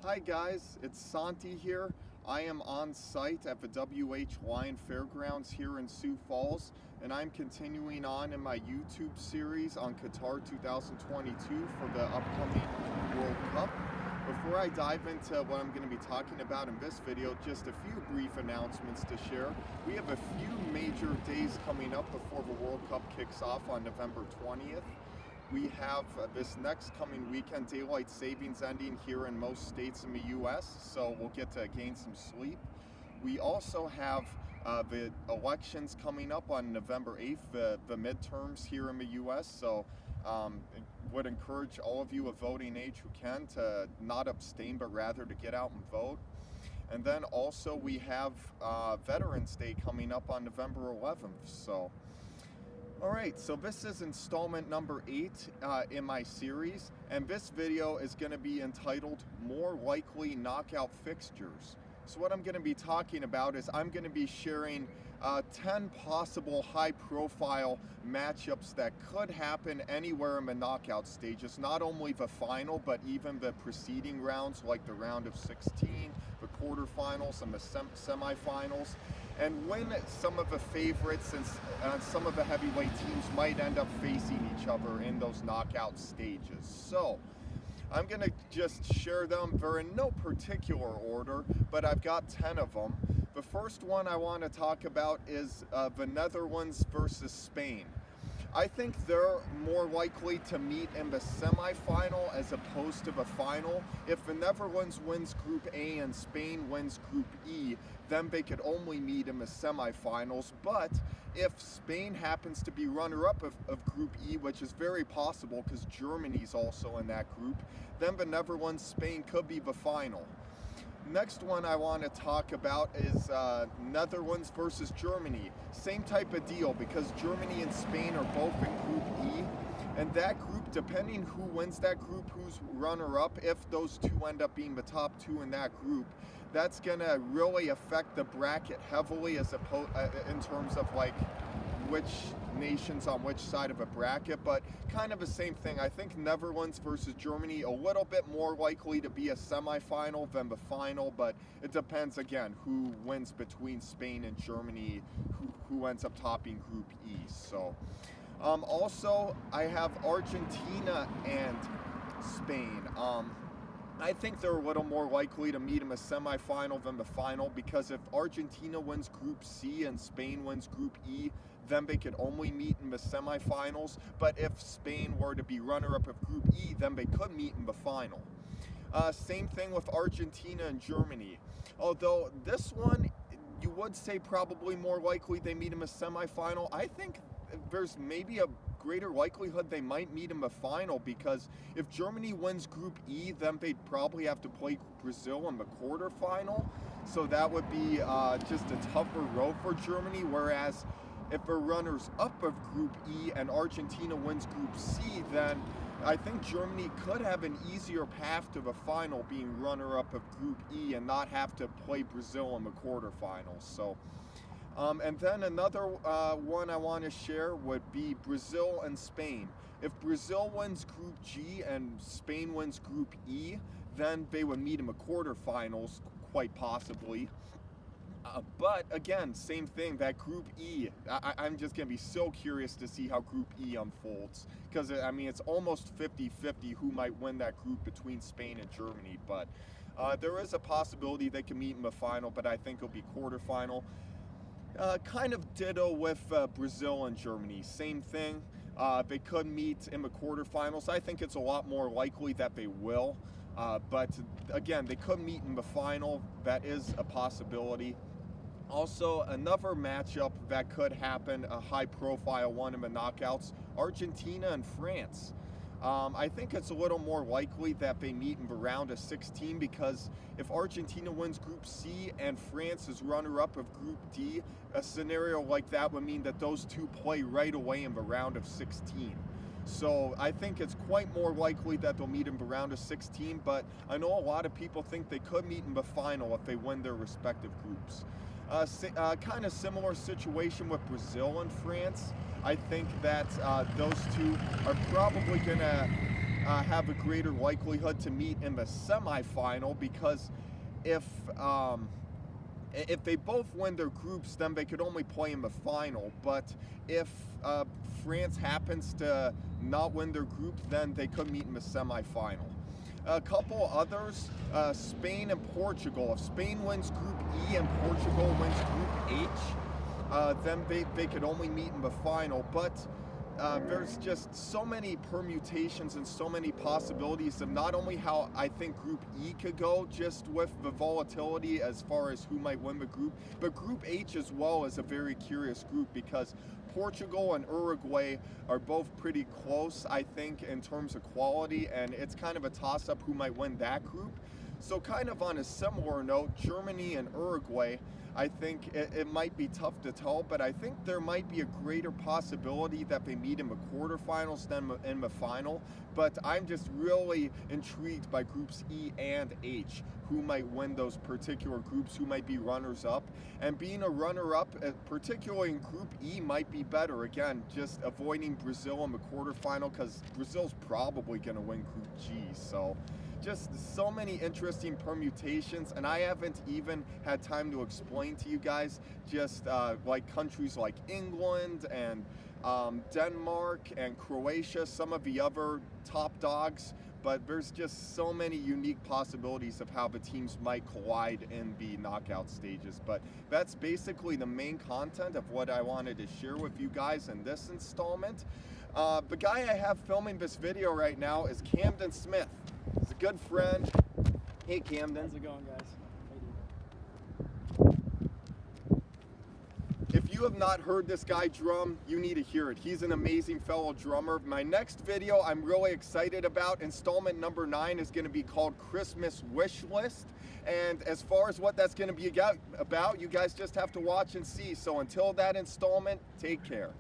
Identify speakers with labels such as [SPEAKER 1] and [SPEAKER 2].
[SPEAKER 1] Hi guys, it's Santi here. I am on site at the WH Lion Fairgrounds here in Sioux Falls, and I'm continuing on in my YouTube series on Qatar 2022 for the upcoming World Cup. Before I dive into what I'm going to be talking about in this video, just a few brief announcements to share. We have a few major days coming up before the World Cup kicks off on November 20th. We have this next coming weekend daylight savings ending here in most states in the U.S., so we'll get to gain some sleep. We also have the elections coming up on November 8th, the midterms here in the U.S., so would encourage all of you of voting age who can to not abstain, but rather to get out and vote. And then also we have Veterans Day coming up on November 11th, so. Alright, so this is installment number 8 in my series, and this video is going to be entitled More Likely Knockout Fixtures. So what I'm going to be talking about is I'm going to be sharing 10 possible high-profile matchups that could happen anywhere in the knockout stages, not only the final, but even the preceding rounds like the round of 16, the quarterfinals, and the semifinals. And when some of the favorites and some of the heavyweight teams might end up facing each other in those knockout stages. So I'm going to just share them. They're in no particular order, but I've got 10 of them. The first one I want to talk about is the Netherlands versus Spain. I think they're more likely to meet in the semifinal as opposed to the final. If the Netherlands wins Group A and Spain wins Group E, then they could only meet in the semifinals. But if Spain happens to be runner-up of Group E, which is very possible because Germany's also in that group, then the Netherlands-Spain could be the final. Next one I want to talk about is Netherlands versus Germany. Same type of deal because Germany and Spain are both in Group E. And that group, depending who wins that group, who's runner-up, if those two end up being the top two in that group, that's going to really affect the bracket heavily as in terms of like which nations on which side of a bracket, but kind of the same thing. I think Netherlands versus Germany a little bit more likely to be a semifinal than the final, but it depends again who wins between Spain and Germany, who ends up topping Group E. So also I have Argentina and Spain. I think they're a little more likely to meet in a semifinal than the final, because if Argentina wins Group C and Spain wins Group E, then they could only meet in the semifinals. But if Spain were to be runner-up of Group E, then they could meet in the final. Same thing with Argentina and Germany. Although this one, you would say probably more likely they meet in a semifinal. I think there's maybe a greater likelihood they might meet in the final, because if Germany wins Group E, then they'd probably have to play Brazil in the quarterfinal. So that would be just a tougher road for Germany, whereas if they're runners-up of Group E and Argentina wins Group C, then I think Germany could have an easier path to the final, being runner-up of Group E and not have to play Brazil in the quarterfinals. So, and then another one I want to share would be Brazil and Spain. If Brazil wins Group G and Spain wins Group E, then they would meet in the quarterfinals, quite possibly. But again, same thing, that Group E, I'm just going to be so curious to see how Group E unfolds. Because, I mean, it's almost 50-50 who might win that group between Spain and Germany. But there is a possibility they can meet in the final, but I think it'll be quarterfinal. Kind of ditto with Brazil and Germany. Same thing. They could meet in the quarterfinals. I think it's a lot more likely that they will. But again, they could meet in the final. That is a possibility. Also, another matchup that could happen, a high-profile one in the knockouts, Argentina and France. I think it's a little more likely that they meet in the round of 16, because if Argentina wins Group C and France is runner-up of Group D, a scenario like that would mean that those two play right away in the round of 16. So I think it's quite more likely that they'll meet in the round of 16, but I know a lot of people think they could meet in the final if they win their respective groups. Kind of similar situation with Brazil and France. I think that those two are probably going to have a greater likelihood to meet in the semifinal, because if they both win their groups, then they could only play in the final. But if France happens to not win their group, then they could meet in the semifinal. A couple others, Spain and Portugal. If Spain wins Group E and Portugal wins Group H, then they could only meet in the final. But there's just so many permutations and so many possibilities of not only how I think Group E could go, just with the volatility as far as who might win the group, but Group H as well is a very curious group, because Portugal and Uruguay are both pretty close, I think, in terms of quality, and it's kind of a toss-up who might win that group. So kind of on a similar note, Germany and Uruguay, I think it might be tough to tell, but I think there might be a greater possibility that they meet in the quarterfinals than in the final. But I'm just really intrigued by Groups E and H, who might win those particular groups, who might be runners-up. And being a runner-up, particularly in Group E, might be better. Again, just avoiding Brazil in the quarterfinal, because Brazil's probably going to win Group G. So just so many interesting permutations, and I haven't even had time to explain to you guys just like countries like England and Denmark and Croatia, some of the other top dogs, but there's just so many unique possibilities of how the teams might collide in the knockout stages. But that's basically the main content of what I wanted to share with you guys in this installment. The guy I have filming this video right now is Camden Smith. He's a good friend. Hey, Camden.
[SPEAKER 2] How's it going, guys?
[SPEAKER 1] If you have not heard this guy drum, you need to hear it. He's an amazing fellow drummer. My next video I'm really excited about, installment number 9, is going to be called Christmas Wish List. And as far as what that's going to be about, you guys just have to watch and see. So until that installment, take care.